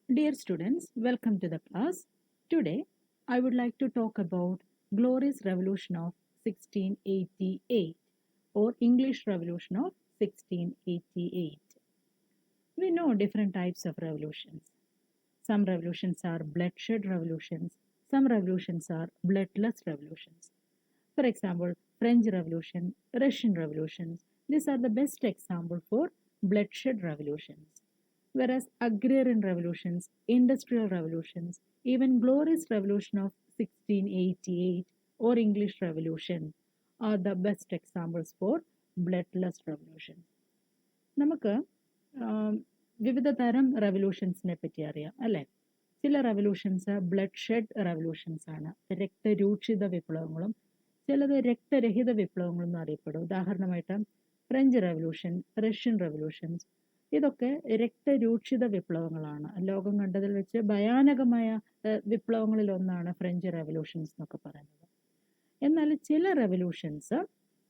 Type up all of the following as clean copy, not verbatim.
Dear students, welcome to the class. Today, I would like to talk about Glorious Revolution of 1688 or English Revolution of 1688. We know different types of revolutions. Some revolutions are bloodshed revolutions, some revolutions are bloodless revolutions. For example, French Revolution, Russian revolutions, these are the best example for bloodshed revolutions. Whereas agrarian revolutions, industrial revolutions, even glorious revolution of 1688 or English Revolution are the best examples for bloodless revolutions. നമുക്ക് വിവിധ തരം റെവല്യൂഷൻസിനെ പറ്റി അറിയാം അല്ലേ? ചില revolutions blood shed revolutions ആണ്, രക്തരൂക്ഷിത വിപ്ലവങ്ങളും. ചിലത് രക്തരഹിത വിപ്ലവങ്ങളും എന്ന് അറിയപ്പെടും. ഉദാഹരണമായിട്ട് ഫ്രഞ്ച് റെവല്യൂഷൻ, റഷ്യൻ റെവല്യൂഷൻസ്, ഇതൊക്കെ രക്തരൂക്ഷിത വിപ്ലവങ്ങളാണ്. ലോകം കണ്ടതിൽ വെച്ച് ഭയാനകമായ വിപ്ലവങ്ങളിൽ ഒന്നാണ് ഫ്രഞ്ച് റെവല്യൂഷൻസ് എന്നൊക്കെ പറയുന്നത്. എന്നാൽ ചില റെവല്യൂഷൻസ്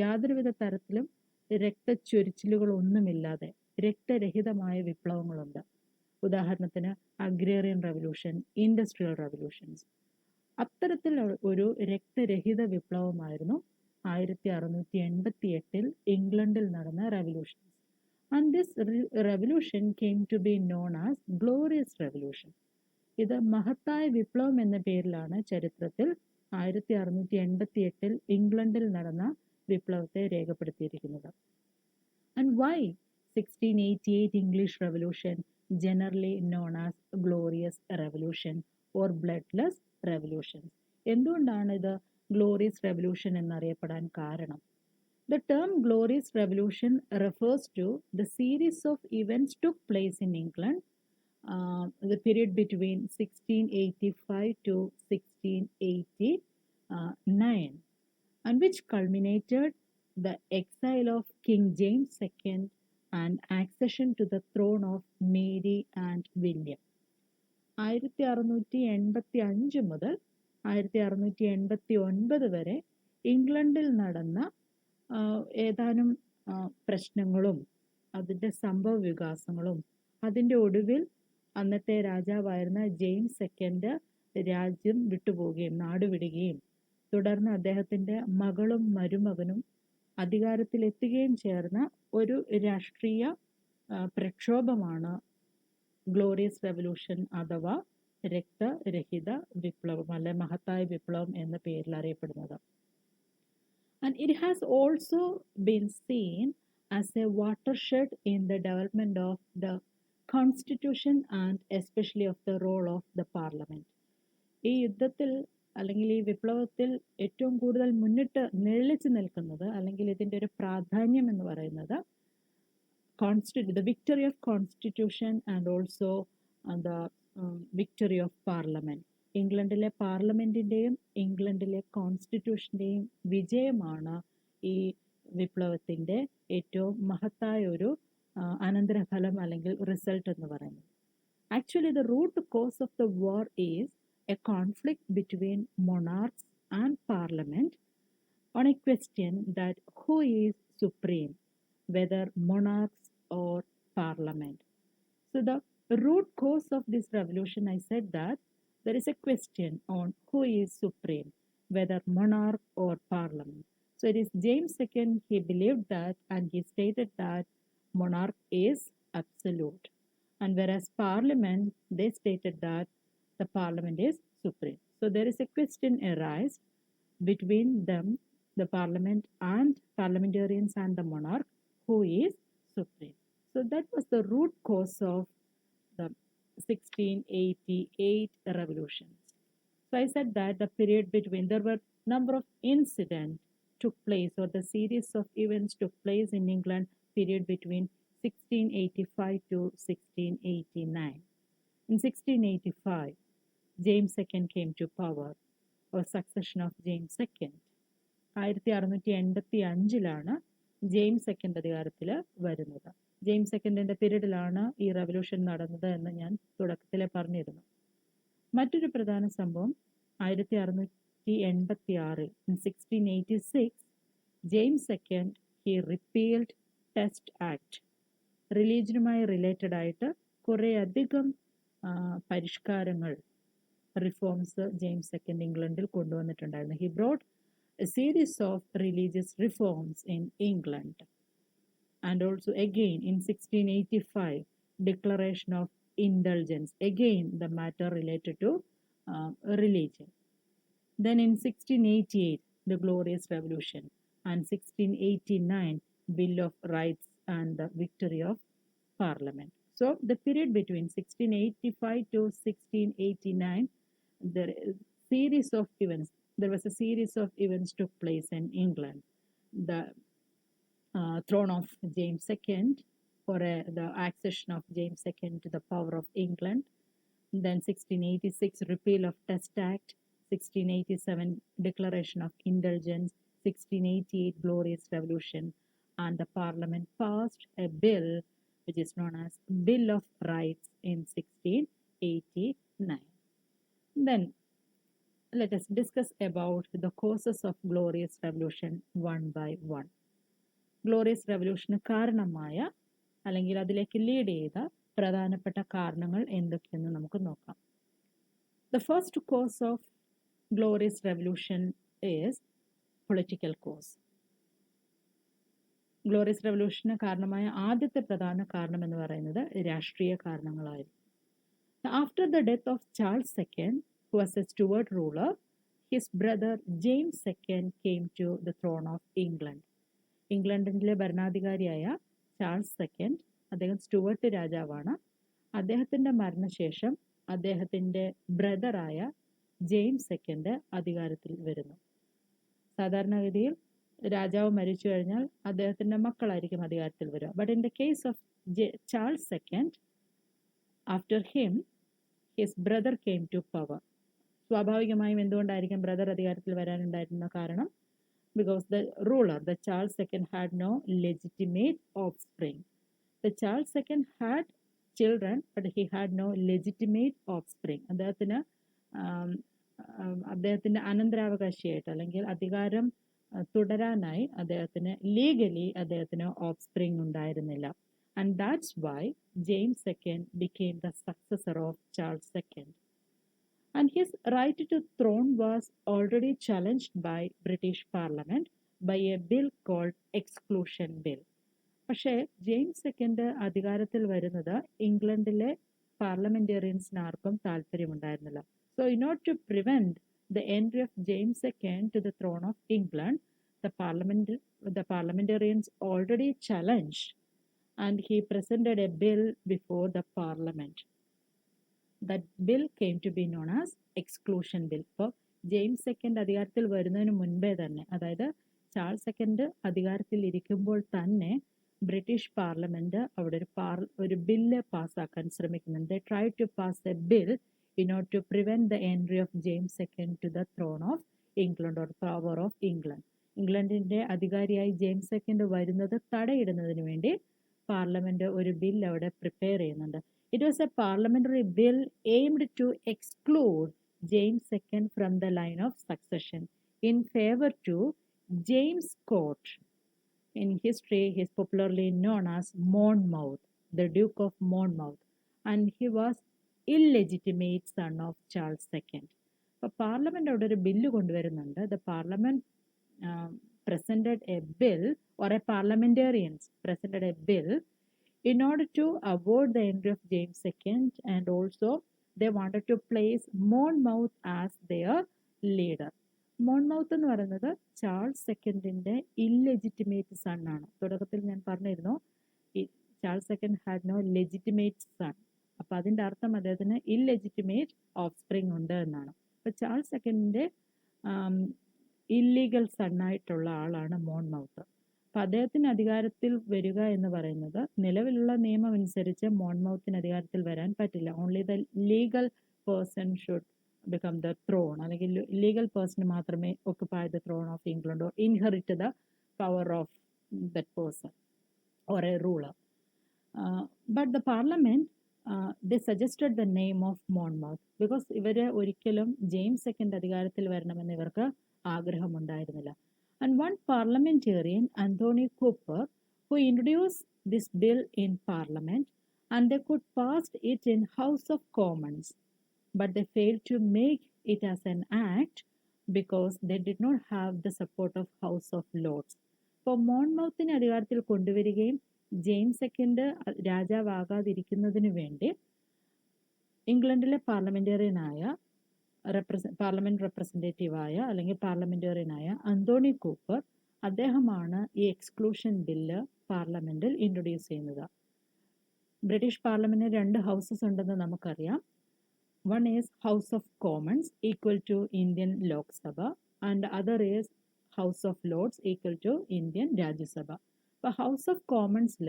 യാതൊരുവിധ തരത്തിലും രക്തച്ചൊരിച്ചിലുകളൊന്നുമില്ലാതെ രക്തരഹിതമായ വിപ്ലവങ്ങളുണ്ട്. ഉദാഹരണത്തിന് അഗ്രേറിയൻ റെവല്യൂഷൻ, ഇൻഡസ്ട്രിയൽ റെവല്യൂഷൻസ്. അത്തരത്തിൽ ഒരു രക്തരഹിത വിപ്ലവമായിരുന്നു 1688 ഇംഗ്ലണ്ടിൽ നടന്ന revolutions. And this revolution came to be known as glorious revolution. ഇത് മഹത്തായ വിപ്ലവം എന്ന പേരിലാണ് ചരിത്രത്തിൽ 1688 ഇംഗ്ലണ്ടിൽ നടന്ന വിപ്ലവത്തെ രേഖപ്പെടുത്തിയിരിക്കുന്നത്. And why 1688 English Revolution generally known as glorious revolution or bloodless revolution? എന്തുകൊണ്ടാണ് ഇത് ഗ്ലോറിയസ് റെവല്യൂഷൻ എന്നറിയപ്പെടാൻ കാരണം? The term glorious revolution refers to the series of events took place in England the period between 1685 to 1689 and which culminated the exile of King James II and accession to the throne of Mary and William. 1685 മുതൽ 1689 വരെ ഇംഗ്ലണ്ടിൽ നടന്ന ഏതാനും പ്രശ്നങ്ങളും അതിൻ്റെ സംഭവ വികാസങ്ങളും, അതിൻ്റെ ഒടുവിൽ അന്നത്തെ രാജാവായിരുന്ന ജെയിംസ് സെക്കൻഡ് രാജ്യം വിട്ടുപോവുകയും നാടുവിടുകയും തുടർന്ന് അദ്ദേഹത്തിൻ്റെ മകളും മരുമകനും അധികാരത്തിലെത്തുകയും ചേർന്ന ഒരു രാഷ്ട്രീയ പ്രക്ഷോഭമാണ് ഗ്ലോറിയസ് റെവല്യൂഷൻ അഥവാ രക്തരഹിത വിപ്ലവം അല്ലെ മഹത്തായ വിപ്ലവം എന്ന പേരിൽ അറിയപ്പെടുന്നത്. And it has also been seen as a watershed in the development of the constitution and especially of the role of the parliament. ഈ യുദ്ധത്തിൽ അല്ലെങ്കിൽ ഈ വിപ്ലവത്തിൽ ഏറ്റവും കൂടുതൽ മുന്നിട്ട് നിഴലിച്ചു നിൽക്കുന്നത് അല്ലെങ്കിൽ ഇതിൻ്റെ ഒരു പ്രാധാന്യം എന്ന് പറയുന്നത് the victory of constitution and also the victory of parliament. ഇംഗ്ലണ്ടിലെ പാർലമെന്റിന്റെയും ഇംഗ്ലണ്ടിലെ കോൺസ്റ്റിറ്റ്യൂഷന്റെയും വിജയമാണ് ഈ വിപ്ലവത്തിന്റെ ഏറ്റവും മഹത്തായ ഒരു അനന്തരഫലം അല്ലെങ്കിൽ റിസൾട്ട് എന്ന് പറയുന്നത്. Actually, the root cause of the war is a conflict between monarchs and parliament on a question that who is supreme, whether monarchs or parliament. So the root cause of this revolution, I said that there is a question on who is supreme, whether monarch or parliament. So it is James II, he believed that and he stated that monarch is absolute. And whereas parliament, they stated that the parliament is supreme. So there is a question arise between them, the parliament and parliamentarians and the monarch, who is supreme. So that was the root cause of the 1688 revolutions. So I said that the period between, there were number of incidents took place or the series of events took place in England period between 1685 to 1689. In 1685, James II came to power or succession of James II. 1685 James second അധികാരത്തിൽ വരുന്നത്. James സെക്കൻഡിന്റെ പീരീഡിലാണ് ഈ revolution നടന്നത് എന്ന് ഞാൻ തുടക്കത്തിലെ പറഞ്ഞിരുന്നു. മറ്റൊരു പ്രധാന സംഭവം 1686 1686 James second he repealed test act. റിലീജിയനുമായി റിലേറ്റഡ് ആയിട്ട് കുറേ അധികം പരിഷ്കാരങ്ങൾ, റിഫോംസ് ജെയിംസ് സെക്കൻഡ് ഇംഗ്ലണ്ടിൽ കൊണ്ടുവന്നിട്ടുണ്ടായിരുന്നു. He brought a series of religious reforms in England. And also again in 1685, Declaration of Indulgence, again the matter related to religion. Then in 1688, the Glorious Revolution, and 1689, Bill of Rights and the victory of Parliament. So the period between 1685 to 1689, series of events, there was a series of events took place in England. The throne of James II, or the accession of James II to the power of England. Then 1686 repeal of Test Act, 1687 Declaration of Indulgence, 1688 Glorious Revolution, and the Parliament passed a bill which is known as Bill of Rights in 1689. Then let us discuss about the causes of Glorious Revolution one by one. Glorious റെവല്യൂഷന് കാരണമായ അല്ലെങ്കിൽ അതിലേക്ക് lead ചെയ്ത പ്രധാനപ്പെട്ട കാരണങ്ങൾ എന്തൊക്കെയെന്ന് നമുക്ക് നോക്കാം. The first cause of glorious revolution is political cause. Glorious റെവല്യൂഷന് കാരണമായ ആദ്യത്തെ പ്രധാന കാരണം എന്ന് പറയുന്നത് രാഷ്ട്രീയ കാരണങ്ങളായിരുന്നു. After the death of Charles second, who was a Stuart ruler, his brother James second came to the throne of England. ഇംഗ്ലണ്ടിലെ ഭരണാധികാരിയായ ചാൾസ് സെക്കൻഡ്, അദ്ദേഹം സ്റ്റുവർട്ട് രാജാവാണ്. അദ്ദേഹത്തിൻ്റെ മരണശേഷം അദ്ദേഹത്തിൻ്റെ ബ്രദറായ ജെയിംസ് സെക്കൻഡ് അധികാരത്തിൽ വരുന്നു. സാധാരണഗതിയിൽ രാജാവ് മരിച്ചു കഴിഞ്ഞാൽ അദ്ദേഹത്തിൻ്റെ മക്കളായിരിക്കും അധികാരത്തിൽ വരിക. But in the case of Charles second, after him his brother came to power. സ്വാഭാവികമായും എന്തുകൊണ്ടായിരിക്കും ബ്രദർ അധികാരത്തിൽ വരാനുണ്ടായിരുന്ന കാരണം? Because the ruler, the Charles II, had no legitimate offspring. The Charles II had children, but he had no legitimate offspring. അദ്ദേഹത്തിന് അനന്തരാവകാശിയായിട്ട് അല്ലെങ്കിൽ അധികാരം തുടരാനായി അദ്ദേഹത്തിന് legally അദ്ദേഹത്തിന് offspring ഉണ്ടായിരുന്നില്ല. And that's why James II became the successor of Charles II. And his right to throne was already challenged by British Parliament by a bill called Exclusion Bill. പക്ഷേ James second അധികാരത്തിൽ വരുന്നത് ഇംഗ്ലണ്ടിലെ പാർലമെന്റേറിയൻസിന് ആർക്കും താല്പര്യമുണ്ടായിരുന്നില്ല. So in order to prevent the entry of James II to the throne of England, the parliamentarians already challenged, and he presented a bill before the parliament. That bill came to be known as Exclusion Bill. അപ്പോൾ James second അധികാരത്തിൽ വരുന്നതിന് മുൻപേ തന്നെ, അതായത് Charles second അധികാരത്തിൽ ഇരിക്കുമ്പോൾ തന്നെ British parliament അവിടെ ഒരു ബില്ല് പാസ്സാക്കാൻ ശ്രമിക്കുന്നുണ്ട്. They tried to pass a bill in order to prevent the entry of James II to the throne of England or power of England. ഇംഗ്ലണ്ടിന്റെ അധികാരിയായി ജെയിംസ് സെക്കൻഡ് വരുന്നത് തടയിടുന്നതിന് വേണ്ടി parliament ഒരു ബിൽ അവിടെ prepare ചെയ്യുന്നുണ്ട്. It was a parliamentary bill aimed to exclude James II from the line of succession in favor to James Court. In history, he is popularly known as Monmouth, the Duke of Monmouth, and he was illegitimate son of Charles II. അപ്പോൾ parliament അവിടെ ഒരു bill കൊണ്ടുവരുന്നുണ്ട്. The parliament presented a bill, or a parliamentarians presented a bill in order to avoid the entry of James II, and also they wanted to place Monmouth as their leader. Monmouth എന്ന് പറയുന്നത് Charles സെക്കൻഡിന്റെ illegitimate sun ആണ്. തുടക്കത്തിൽ ഞാൻ പറഞ്ഞിരുന്നു ഈ Charles second had no legitimate son. അപ്പം അതിൻ്റെ അർത്ഥം അദ്ദേഹത്തിന് ഇല്ലെജിറ്റിമേറ്റ് ഓഫ് സ്പ്രിങ് ഉണ്ട് എന്നാണ്. അപ്പം ചാൾസ് സെക്കൻഡിന്റെ ഇല്ലീഗൽ സണ്ണായിട്ടുള്ള ആളാണ് മോൺമൗത്ത്. അപ്പം അദ്ദേഹത്തിന് അധികാരത്തിൽ വരിക എന്ന് പറയുന്നത് നിലവിലുള്ള നിയമം അനുസരിച്ച് മോൺമൗത്തിന് അധികാരത്തിൽ വരാൻ പറ്റില്ല. Only the legal person should become the throne, അല്ലെങ്കിൽ ലീഗൽ പേഴ്സൺ മാത്രമേ occupy the throne of England or inherit the power of that person or a ruler. But the parliament, they suggested the name of Monmouth because ഇവര് ഒരിക്കലും James second അധികാരത്തിൽ വരണമെന്ന് ഇവർക്ക് ആഗ്രഹമുണ്ടായിരുന്നില്ല. And one parliamentarian, Anthony Cooper, who introduced this bill in parliament, and they could pass it in House of Commons, but they failed to make it as an act because they did not have the support of House of Lords. അപ്പോൾ മോൺമൗത്തിനെ അധികാരത്തിൽ കൊണ്ടുവരികയും James second രാജാവാകാതിരിക്കുന്നതിന് വേണ്ടി ഇംഗ്ലണ്ടിലെ parliament റെപ്രസെൻറ്റേറ്റീവായ അല്ലെങ്കിൽ പാർലമെന്റേറിയനായ Anthony Cooper അദ്ദേഹമാണ് ഈ exclusion bill പാർലമെന്റിൽ introduce ചെയ്യുന്നത്. ബ്രിട്ടീഷ് പാർലമെന്റിന് 2 ഹൗസസ് ഉണ്ടെന്ന് നമുക്കറിയാം. One is House of Commons equal to Indian Lok Sabha and other is House of Lords equal to Indian Rajya Sabha. അപ്പോൾ ഹൗസ് ഓഫ് കോമൺസിൽ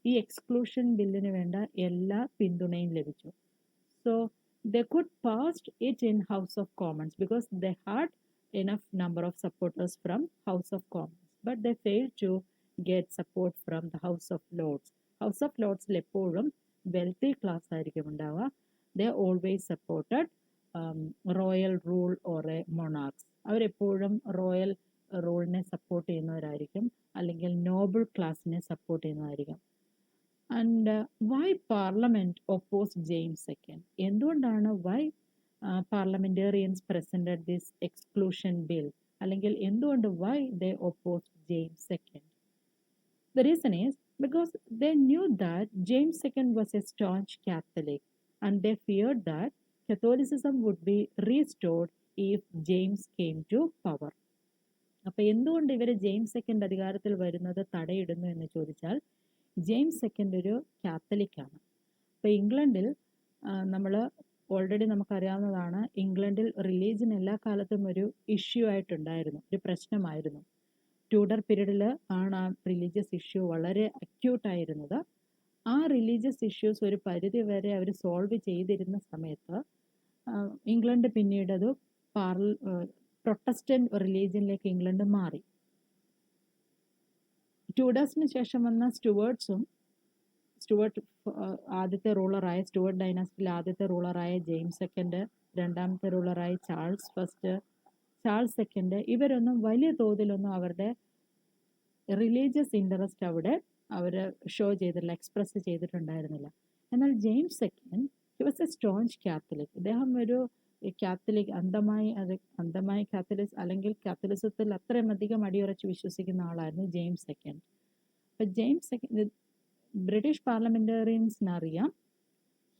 ഈ എക്സ്ക്ലൂഷൻ ബില്ലിന് വേണ്ട എല്ലാ പിന്തുണയും ലഭിച്ചു. So they could pass it in House of Commons because they had enough number of supporters from House of Commons, but they failed to get support from the House of Lords. House of Lords എപ്പോഴും wealthy class ആയിരിക്കും ഉണ്ടാവുക. They always supported royal rule or a monarchs. അവരെപ്പോഴും royal റൂളിനെ support ചെയ്യുന്നവരായിരിക്കും, അല്ലെങ്കിൽ noble ക്ലാസ്സിനെ support ചെയ്യുന്നതായിരിക്കും. And why parliament oppose James second? എന്തുകൊണ്ടാണ് why parliamentarians presented this exclusion bill, അല്ലെങ്കിൽ എന്തുകൊണ്ട് why they oppose James second? The reason is because they knew that James II was a staunch Catholic and they feared that Catholicism would be restored if James came to power. അപ്പോൾ എന്തുകൊണ്ട് ഇവർ James second അധികാരത്തിൽ വരുന്നത് തടയിടുന്നു എന്ന് ചോദിച്ചാൽ, James second ഒരു കാത്തലിക്കാണ്. അപ്പോൾ ഇംഗ്ലണ്ടിൽ നമ്മൾ ഓൾറെഡി നമുക്കറിയാവുന്നതാണ്, ഇംഗ്ലണ്ടിൽ റിലീജിയൻ എല്ലാ കാലത്തും ഒരു ഇഷ്യൂ ആയിട്ടുണ്ടായിരുന്നു, ഒരു പ്രശ്നമായിരുന്നു. ട്യൂഡർ പീരീഡിൽ ആണ് ആ റിലീജിയസ് ഇഷ്യൂ വളരെ അക്യൂട്ടായിരുന്നത്. ആ റിലീജിയസ് ഇഷ്യൂസ് ഒരു പരിധി വരെ അവർ സോൾവ് ചെയ്തിരുന്ന സമയത്ത് ഇംഗ്ലണ്ട് പിന്നീട് അത് പ്രൊട്ടസ്റ്റന്റ് റിലീജിയനിലേക്ക് ഇംഗ്ലണ്ട് മാറി. ട്യൂഡേഴ്സിന് ശേഷം വന്ന സ്റ്റുവർട്ട് ആദ്യത്തെ റൂളറായ സ്റ്റുവർട്ട് ഡൈനാസ്റ്റിയിലെ ആദ്യത്തെ റൂളറായ ജെയിംസ് സെക്കൻഡ്, രണ്ടാമത്തെ റൂളറായ ചാൾസ് സെക്കൻഡ്, ഇവരൊന്നും വലിയ തോതിലൊന്നും അവരുടെ റിലീജിയസ് ഇൻട്രസ്റ്റ് അവിടെ അവർ ഷോ ചെയ്തിട്ടില്ല, എക്സ്പ്രസ് ചെയ്തിട്ടുണ്ടായിരുന്നില്ല. എന്നാൽ James second he was a staunch Catholic. അദ്ദേഹം ഒരു കാത്തലിക്, അന്ധമായി കാത്തലിക് അല്ലെങ്കിൽ കാത്തലിസത്തിൽ അത്രയും അധികം അടിയുറച്ച് വിശ്വസിക്കുന്ന ആളായിരുന്നു ജെയിംസ് സെക്കൻഡ്. അപ്പം ജെയിംസ് സെക്കൻഡ് ബ്രിട്ടീഷ് പാർലമെന്റേറിയൻസിനറിയാം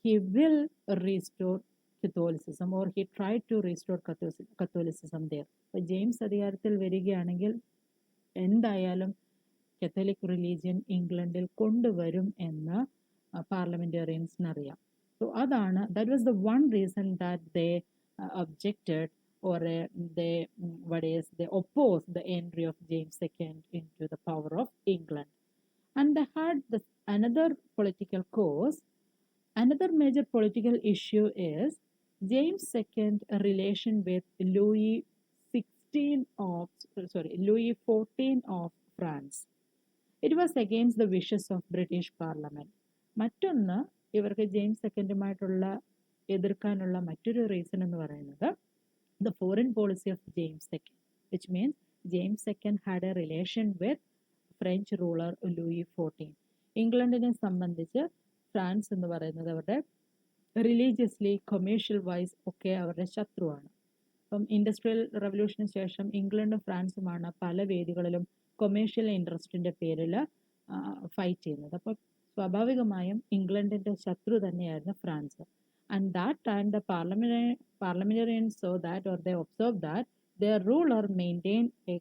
he will restore Catholicism or he try to restore Catholicism there. അപ്പോൾ ജെയിംസ് അധികാരത്തിൽ വരികയാണെങ്കിൽ എന്തായാലും കത്തോലിക് റിലീജിയൻ ഇംഗ്ലണ്ടിൽ കൊണ്ടുവരും എന്ന് പാർലമെന്റേറിയൻസിനറിയാം. സോ അതാണ്, that was the one reason that they objected or they opposed the entry of James II into the power of England. And they had another political cause. Another major political issue is James II relation with Louis XIV of France. It was against the wishes of British Parliament. മറ്റൊന്ന് ഇവർക്ക് James സെക്കൻഡുമായിട്ടുള്ള എതിർക്കാനുള്ള മറ്റൊരു reason എന്ന് പറയുന്നത് the foreign policy of James second, which means James second had a relation with French ruler Louis XIV. ഇംഗ്ലണ്ടിനെ സംബന്ധിച്ച് France എന്ന് പറയുന്നത് അവരുടെ റിലീജിയസ്ലി കൊമേഴ്ഷ്യൽ വൈസ് ഒക്കെ അവരുടെ ശത്രുവാണ്. അപ്പം ഇൻഡസ്ട്രിയൽ റവല്യൂഷന് ശേഷം ഇംഗ്ലണ്ടും ഫ്രാൻസുമാണ് പല വേദികളിലും കൊമേഴ്ഷ്യൽ ഇൻട്രസ്റ്റിൻ്റെ പേരിൽ ഫൈറ്റ് ചെയ്യുന്നത്. അപ്പം സ്വാഭാവികമായും ഇംഗ്ലണ്ടിൻ്റെ ശത്രു തന്നെയായിരുന്നു France. And that time the parliamentarians saw that, or they observed that their ruler maintained a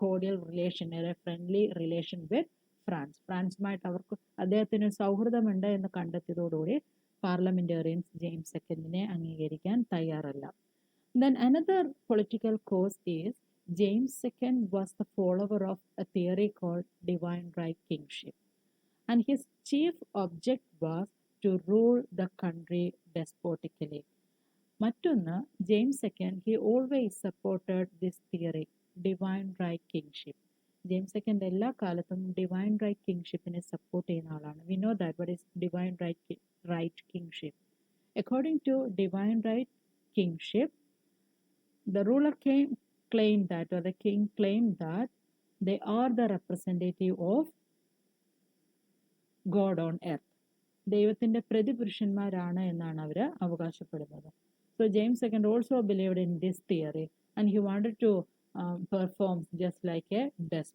cordial relation, a friendly relation with France. ഫ്രാൻസുമായിട്ട് അവർക്ക് അദ്ദേഹത്തിന് സൗഹൃദമുണ്ട് എന്ന് കണ്ടെത്തിയതോടുകൂടി പാർലമെന്റേറിയൻസ് ജെയിംസ് സെക്കൻഡിനെ അംഗീകരിക്കാൻ തയ്യാറല്ല. Then another political cause is James II was the follower of a theory called divine right kingship, and his chief object was to rule the country despotically. മറ്റൊന്ന്, James second he always supported this theory, divine right kingship. James second എല്ലാ കാലത്തും divine right കിങ്ഷിപ്പിനെ support ചെയ്യുന്ന ആളാണ്. We know that what is divine right kingship. According to divine right kingship, the ruler claimed that, or the king claimed that they are the representative of God on earth. ദൈവത്തിന്റെ പ്രതിപുരുഷന്മാരാണ് എന്നാണ് അവർ അവകാശപ്പെടുന്നത്. So James second also believed in this theory and he wanted to perform just like a ഡെസ്പോട്ട്.